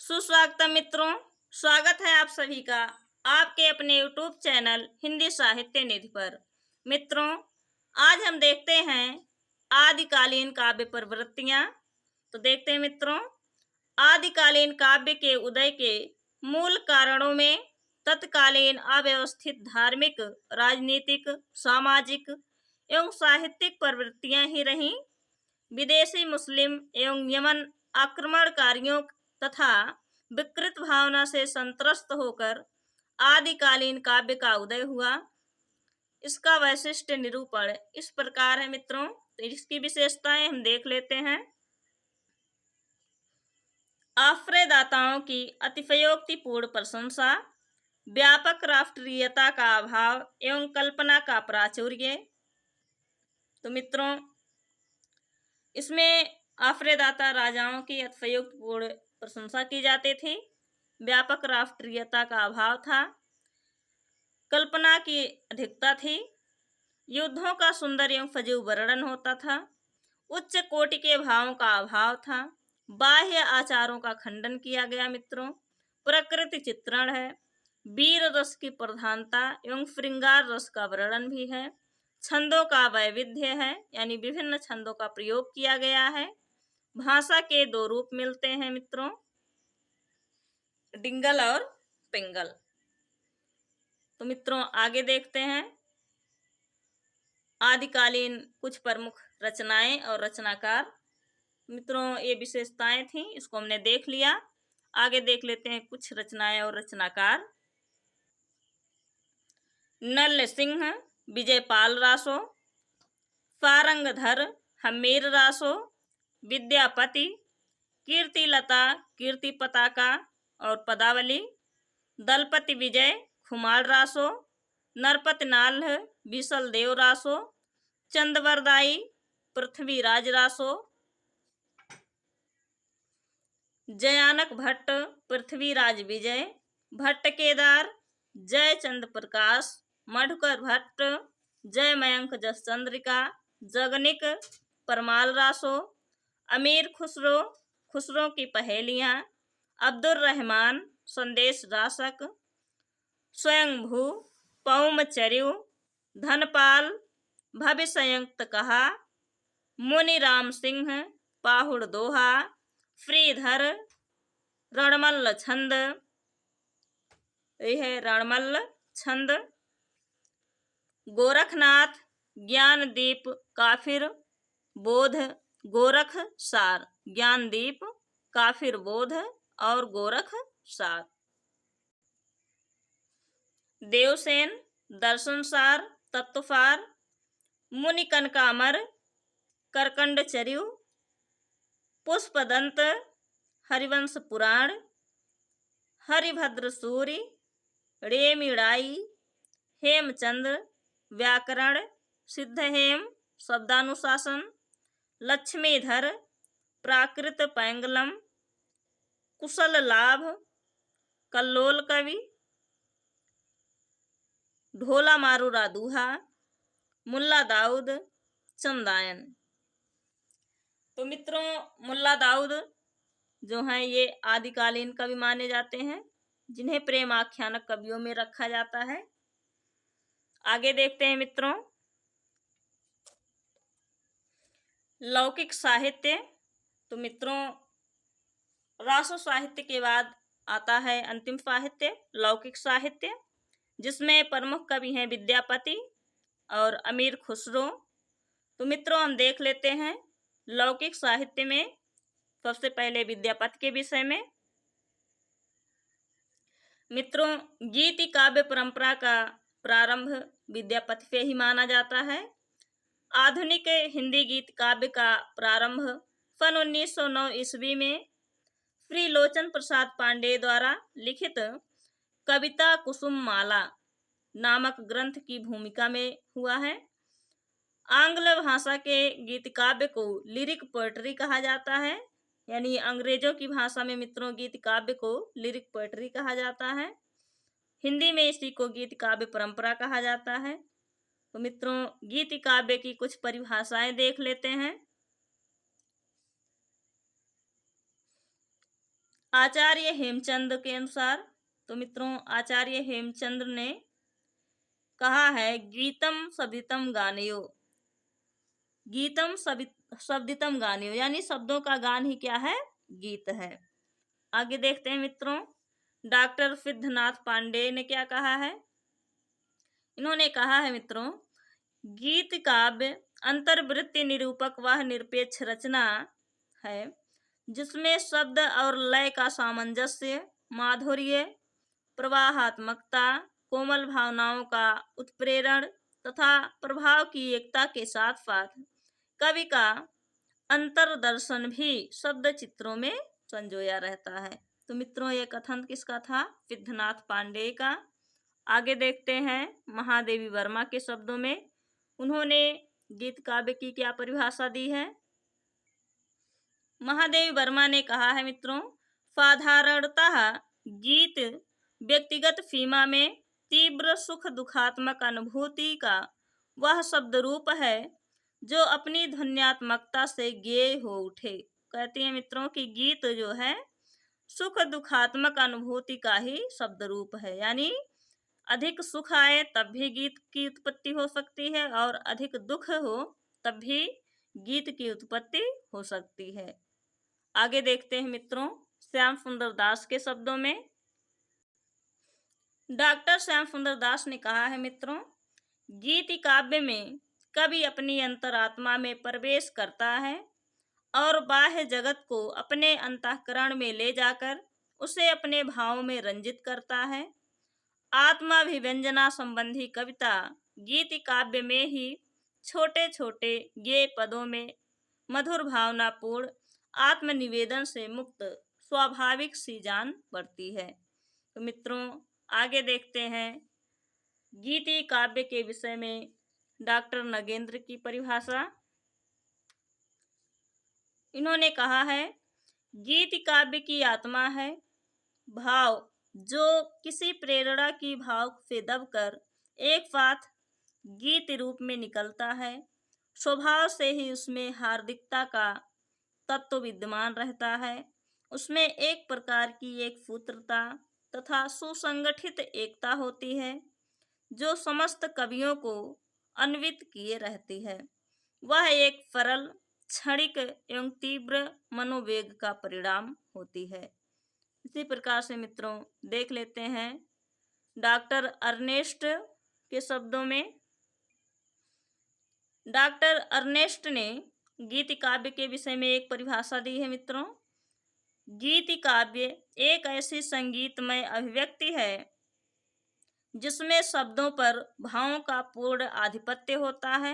सुस्वागतम मित्रों। स्वागत है आप सभी का आपके अपने YouTube चैनल हिंदी साहित्य निधि पर। मित्रों, आज हम देखते हैं आदिकालीन काव्य प्रवृत्तियां। तो देखते हैं मित्रों, आदिकालीन काव्य के उदय के मूल कारणों में तत्कालीन अव्यवस्थित धार्मिक, राजनीतिक, सामाजिक एवं साहित्यिक प्रवृत्तियां ही रहीं। विदेशी मुस्लिम एवं यमन आक्रमणकारियों तथा विकृत भावना से संत्रस्त होकर आदिकालीन काव्य का उदय हुआ। इसका वैशिष्ट निरूपण इस प्रकार है मित्रों। तो इसकी विशेषताएं हम देख लेते हैं। आश्रयदाताओं की अतिशयोक्तिपूर्ण प्रशंसा, व्यापक राष्ट्रीयता का अभाव एवं कल्पना का प्राचुर्य। तो मित्रों, इसमें आश्रयदाता राजाओं की अतिशयोक्तिपूर्ण प्रशंसा की जाती थी, व्यापक राष्ट्रीयता का अभाव था, कल्पना की अधिकता थी, युद्धों का सुंदर एवं सजीव वर्णन होता था, उच्च कोटि के भावों का अभाव था, बाह्य आचारों का खंडन किया गया। मित्रों, प्रकृति चित्रण है, वीर रस की प्रधानता एवं श्रृंगार रस का वर्णन भी है, छंदों का वैविध्य है, यानी विभिन्न छंदों का प्रयोग किया गया है। भाषा के दो रूप मिलते हैं मित्रों, डिंगल और पिंगल। तो मित्रों, आगे देखते हैं आदिकालीन कुछ प्रमुख रचनाएं और रचनाकार। मित्रों, ये विशेषताएं थीं, इसको हमने देख लिया। आगे देख लेते हैं कुछ रचनाएं और रचनाकार। नल सिंह विजयपाल रासो, सारंगधर हमीर रासो, विद्यापति, कीर्तिलता कीर्ति पताका और पदावली, दलपति विजय खुमार रासो, नरपति नाल्ह बीसल देव रासो, चंदवरदाई पृथ्वीराज रासो, जयानक भट्ट पृथ्वीराज विजय, भट्ट केदार जयचंद प्रकाश, मधुकर भट्ट जय मयंक जस चंद्रिका, जगनिक परमाल रासो, अमीर खुसरो खुसरो की पहेलियां, अब्दुल रहमान संदेश रासक, स्वयंभू पौमचर्यु, धनपाल भविष्यंत कहा, मुनिराम सिंह पाहुड़ दोहा, श्रीधर रणमल्ल छंद, यह है रणमल्ल छंद, गोरखनाथ ज्ञानदीप काफिर बोध गोरख सार, ज्ञानदीप काफिर बोध और गोरख सार, देवसेन दर्शनसार तत्वसार, मुनि कनकामर करकंडचर्यु, पुष्पदंत हरिवंश पुराण, हरिभद्र सूरि रेमिड़ाई, हेमचंद्र व्याकरण, सिद्धहेम शब्दानुशासन, लक्ष्मीधर प्राकृत पैंगलम, कुशल लाभ कल्लोल कवि, ढोला मारूरा दूहा, मुल्ला दाऊद चंदायन। तो मित्रों, मुल्ला दाऊद जो हैं ये आदिकालीन कवि माने जाते हैं, जिन्हें प्रेम आख्यानक कवियों में रखा जाता है। आगे देखते हैं मित्रों, लौकिक साहित्य। तो मित्रों, रासो साहित्य के बाद आता है अंतिम साहित्य लौकिक साहित्य, जिसमें प्रमुख कवि हैं विद्यापति और अमीर खुसरो। तो मित्रों, हम देख लेते हैं लौकिक साहित्य में सबसे पहले विद्यापति के विषय में। मित्रों, गीति काव्य परंपरा का प्रारंभ विद्यापति से ही माना जाता है। आधुनिक हिंदी गीत काव्य का प्रारंभ सन 1909 ईस्वी में श्री लोचन प्रसाद पांडे द्वारा लिखित कविता कुसुम माला नामक ग्रंथ की भूमिका में हुआ है। आंग्ल भाषा के गीत काव्य को लिरिक पोएट्री कहा जाता है, यानी अंग्रेजों की भाषा में मित्रों गीत काव्य को लिरिक पोएट्री कहा जाता है। हिंदी में इसी को गीत काव्य परंपरा कहा जाता है। तो मित्रों, गीत काव्य की कुछ परिभाषाएं देख लेते हैं। आचार्य हेमचंद के अनुसार, तो मित्रों आचार्य हेमचंद्र ने कहा है गीतम सवितम गानयो, गीतम शब्दितम गानयो, यानी शब्दों का गान ही क्या है, गीत है। आगे देखते हैं मित्रों, डॉक्टर सिद्धनाथ पांडे ने क्या कहा है। इन्होंने कहा है मित्रों, गीत काव्य अंतर्वृत्ति निरूपक वह निरपेक्ष रचना है जिसमें शब्द और लय का सामंजस्य, माधुर्य, प्रवाहात्मकता, कोमल भावनाओं का उत्प्रेरण तथा प्रभाव की एकता के साथ साथ कवि का अंतर्दर्शन भी शब्द चित्रों में संजोया रहता है। तो मित्रों ये कथन किसका था, सिद्धनाथ पांडे का। आगे देखते हैं महादेवी वर्मा के शब्दों में, उन्होंने गीत काव्य की क्या परिभाषा दी है। महादेवी वर्मा ने कहा है मित्रों, साधारणतः गीत व्यक्तिगत सीमा में तीव्र सुख दुखात्मक अनुभूति का वह शब्द रूप है जो अपनी ध्वन्यात्मकता से गेय हो उठे। कहती हैं मित्रों कि गीत जो है सुख दुखात्मक अनुभूति का ही शब्द रूप है, यानी अधिक सुख आए तब भी गीत की उत्पत्ति हो सकती है और अधिक दुख हो तब भी गीत की उत्पत्ति हो सकती है। आगे देखते हैं मित्रों श्याम सुंदर दास के शब्दों में। डॉक्टर श्याम सुंदर दास ने कहा है मित्रों, गीत काव्य में कवि अपनी अंतरात्मा में प्रवेश करता है और बाह्य जगत को अपने अंतःकरण में ले जाकर उसे अपने भाव में रंजित करता है। आत्माभिव्यंजना संबंधी कविता गीत काव्य में ही छोटे छोटे गेय पदों में मधुर भावनापूर्ण आत्मनिवेदन से मुक्त स्वाभाविक सी जान पड़ती है। तो मित्रों आगे देखते हैं गीति काव्य के विषय में डॉक्टर नगेंद्र की परिभाषा। इन्होंने कहा है गीत काव्य की आत्मा है भाव जो किसी प्रेरणा की भाव से दबकर एक साथ गीत रूप में निकलता है। स्वभाव से ही उसमें हार्दिकता का तत्व विद्यमान रहता है। उसमें एक प्रकार की एक सूत्रता तथा सुसंगठित एकता होती है जो समस्त कवियों को अन्वित किए रहती है। वह एक सरल क्षणिक एवं तीव्र मनोवेग का परिणाम होती है। इसी प्रकार से मित्रों देख लेते हैं डॉक्टर अर्नेस्ट के शब्दों में। डॉक्टर अर्नेस्ट ने गीत काव्य के विषय में एक परिभाषा दी है मित्रों, गीत काव्य एक ऐसी संगीतमय अभिव्यक्ति है जिसमें शब्दों पर भावों का पूर्ण आधिपत्य होता है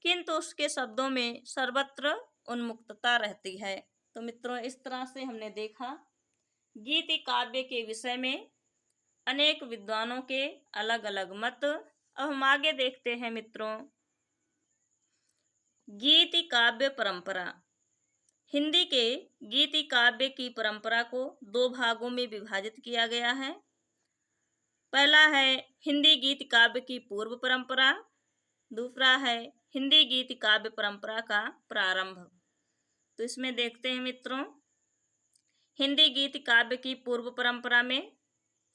किंतु उसके शब्दों में सर्वत्र उन्मुक्तता रहती है। तो मित्रों इस तरह से हमने देखा गीत काव्य के विषय में अनेक विद्वानों के अलग अलग मत। अब हम आगे देखते हैं मित्रों गीत काव्य परंपरा। हिंदी के गीत काव्य की परंपरा को दो भागों में विभाजित किया गया है। पहला है हिंदी गीत काव्य की पूर्व परंपरा, दूसरा है हिंदी गीत काव्य परंपरा का प्रारंभ। तो इसमें देखते हैं मित्रों हिंदी गीत काव्य की पूर्व परंपरा में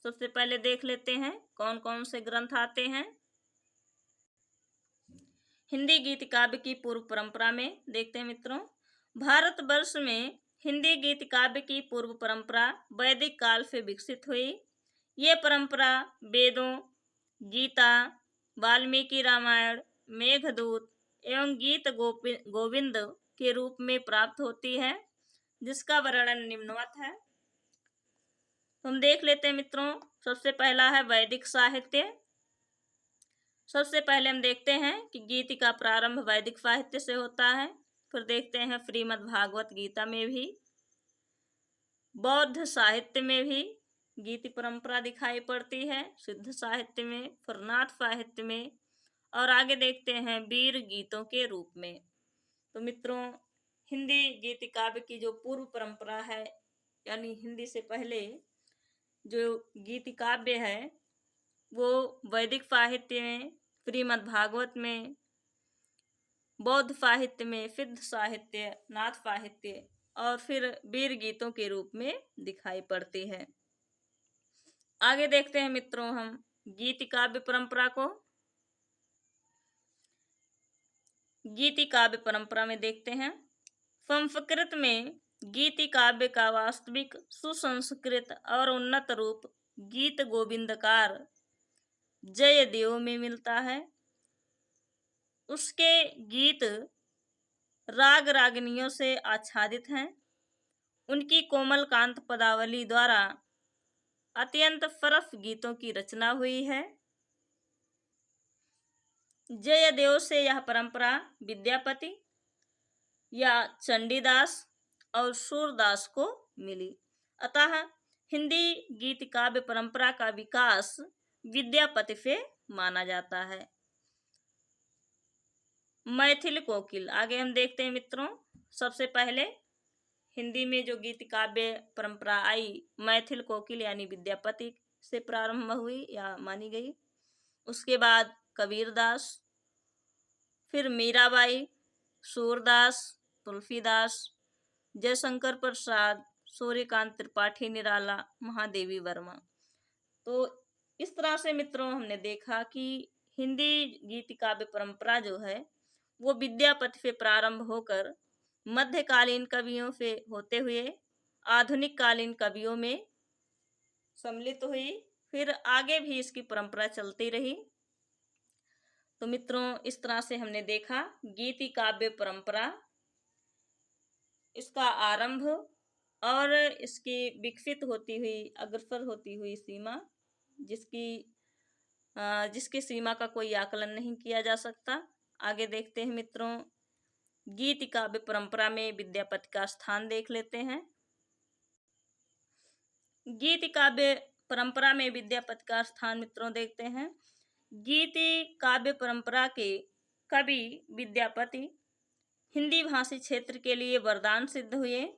सबसे पहले देख लेते हैं कौन कौन से ग्रंथ आते हैं। हिंदी गीत काव्य की पूर्व परंपरा में देखते हैं मित्रों भारतवर्ष में हिंदी गीत काव्य की पूर्व परंपरा वैदिक काल से विकसित हुई। ये परंपरा वेदों, गीता, वाल्मीकि रामायण, मेघदूत एवं गीत गोविंद के रूप में प्राप्त होती है जिसका वर्णन निम्नवत है। हम देख लेते हैं मित्रों सबसे पहला है वैदिक साहित्य। सबसे पहले हम देखते हैं कि गीत का प्रारंभ वैदिक साहित्य से होता है। फिर देखते हैं श्रीमद् भागवत गीता में भी, बौद्ध साहित्य में भी गीत परंपरा दिखाई पड़ती है, सिद्ध साहित्य में, फिर नाथ साहित्य में और आगे देखते हैं वीर गीतों के रूप में। तो मित्रों हिंदी गीत काव्य की जो पूर्व परंपरा है यानी हिंदी से पहले जो गीत काव्य है वो वैदिक साहित्य में, श्रीमद् भागवत में, बौद्ध साहित्य में, सिद्ध साहित्य, नाथ साहित्य और फिर वीर गीतों के रूप में दिखाई पड़ती है। आगे देखते हैं मित्रों हम गीति काव्य परंपरा को। गीति काव्य परंपरा में देखते हैं, संस्कृत में गीति काव्य का वास्तविक सुसंस्कृत और उन्नत रूप गीत गोविंदकार जयदेव में मिलता है। उसके गीत राग रागिनियों से आच्छादित हैं। उनकी कोमल कांत पदावली द्वारा अत्यंत सरस गीतों की रचना हुई है। जयदेव से यह परंपरा विद्यापति या चंडीदास और सूरदास को मिली। अतः हिंदी गीत काव्य परंपरा का विकास विद्यापति से माना जाता है। मैथिल कोकिल, आगे हम देखते हैं मित्रों। सबसे पहले हिंदी में जो गीत काव्य परंपरा आई, मैथिल कोकिल यानी विद्यापति से प्रारंभ हुई या मानी गई। उसके बाद कबीरदास, फिर मीराबाई, सूरदास, तुलसीदास, जयशंकर प्रसाद, सूर्यकांत त्रिपाठी निराला, महादेवी वर्मा। तो इस तरह से मित्रों हमने देखा कि हिंदी गीत काव्य परंपरा जो है वो विद्यापति से प्रारंभ होकर मध्यकालीन कवियों से होते हुए आधुनिक कालीन कवियों में सम्मिलित हुई, फिर आगे भी इसकी परंपरा चलती रही। तो मित्रों इस तरह से हमने देखा गीति काव्य परंपरा, इसका आरंभ और इसकी विकसित होती हुई अग्रसर होती हुई सीमा, जिसकी सीमा का कोई आकलन नहीं किया जा सकता। आगे देखते हैं मित्रों, गीति काव्य परंपरा में विद्यापति का स्थान देख लेते हैं। गीति काव्य परंपरा में विद्यापति का स्थान मित्रों देखते हैं। गीति काव्य परंपरा के कवि विद्यापति हिंदी भाषी क्षेत्र के लिए वरदान सिद्ध हुए।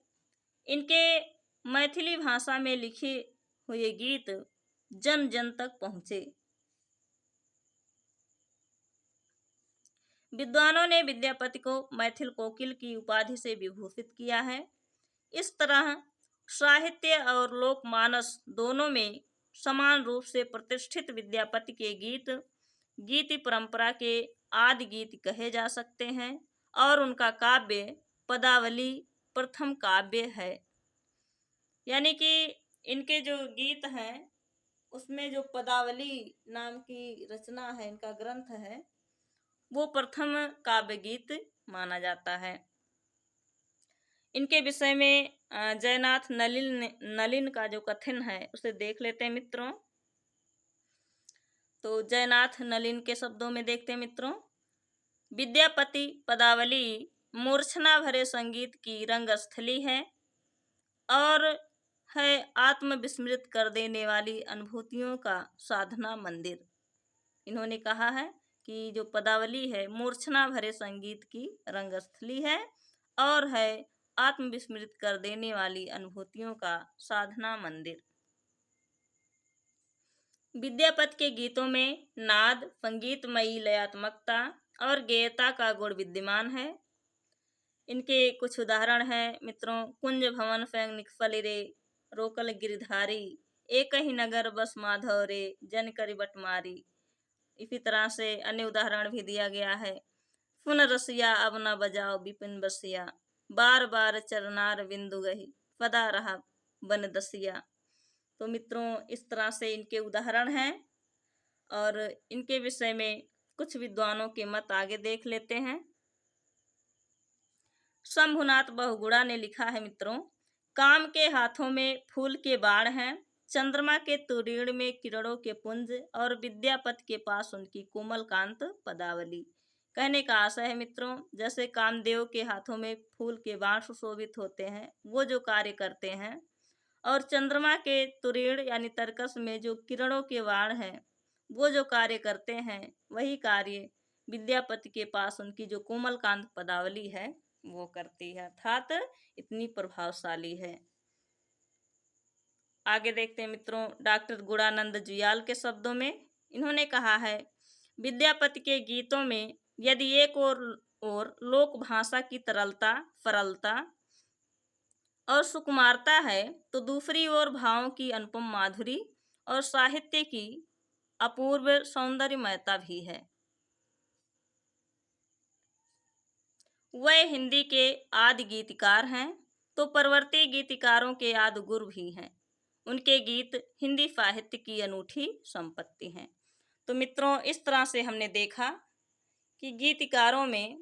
इनके मैथिली भाषा में लिखे हुए गीत जन जन तक पहुँचे। विद्वानों ने विद्यापति को मैथिल कोकिल की उपाधि से विभूषित किया है। इस तरह साहित्य और लोकमानस दोनों में समान रूप से प्रतिष्ठित विद्यापति के गीत गीति परंपरा के आदि गीत कहे जा सकते हैं और उनका काव्य पदावली प्रथम काव्य है। यानी कि इनके जो गीत हैं उसमें जो पदावली नाम की रचना है, इनका ग्रंथ है, वो प्रथम काव्य गीत माना जाता है। इनके विषय में जयनाथ नलिन का जो कथन है उसे देख लेते हैं मित्रों। तो जयनाथ नलिन के शब्दों में देखते हैं मित्रों, विद्यापति पदावली मूर्छना भरे संगीत की रंगस्थली है और है आत्मविस्मृत कर देने वाली अनुभूतियों का साधना मंदिर। इन्होंने कहा है कि जो पदावली है मूर्छना भरे संगीत की रंगस्थली है और है आत्मविस्मृत कर देने वाली अनुभूतियों का साधना मंदिर। विद्यापति के गीतों में नाद, संगीतमयी लयात्मकता और गेयता का गुण विद्यमान है। इनके कुछ उदाहरण हैं मित्रों, कुंज भवन फैंग निकफल रे, रोकल गिरधारी, एक ही नगर बस माधव रे, जन करी बटमारी। इसी तरह से अन्य उदाहरण भी दिया गया है। सुन रसिया अब न बजाओ बिपिन बसिया, बार बार चरनार बिंदु गही, पदा रहा बन दसिया। तो मित्रों इस तरह से इनके उदाहरण हैं और इनके विषय में कुछ विद्वानों के मत आगे देख लेते हैं। शंभुनाथ बहुगुणा ने लिखा है मित्रों, काम के हाथों में फूल के बाण हैं, चंद्रमा के तुरीण में किरणों के पुंज और विद्यापति के पास उनकी कोमल कांत पदावली। कहने का आशय है मित्रों, जैसे कामदेव के हाथों में फूल के बाण सुशोभित होते हैं, वो जो कार्य करते हैं, और चंद्रमा के तुरीण यानी तरकस में जो किरणों के बाण हैं वो जो कार्य करते हैं, वही कार्य विद्यापति के पास उनकी जो कोमल कांत पदावली है वो करती है, अर्थात इतनी प्रभावशाली है। आगे देखते हैं मित्रों, डॉक्टर गुणानंद जुयाल के शब्दों में इन्होंने कहा है, विद्यापति के गीतों में यदि एक और लोक भाषा की तरलता, सरलता और सुकुमारता है तो दूसरी ओर भावों की अनुपम माधुरी और साहित्य की अपूर्व सौंदर्यमयता भी है। वह हिंदी के आदि गीतकार हैं तो परवर्ती गीतकारों के आदि गुरु भी हैं। उनके गीत हिंदी साहित्य की अनूठी संपत्ति हैं। तो मित्रों, इस तरह से हमने देखा कि गीतकारों में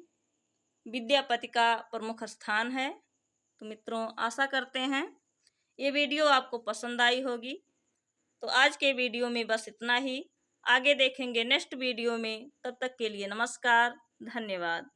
विद्यापति का प्रमुख स्थान है। तो मित्रों, आशा करते हैं ये वीडियो आपको पसंद आई होगी। तो आज के वीडियो में बस इतना ही। आगे देखेंगे नेक्स्ट वीडियो में। तब तक के लिए नमस्कार, धन्यवाद।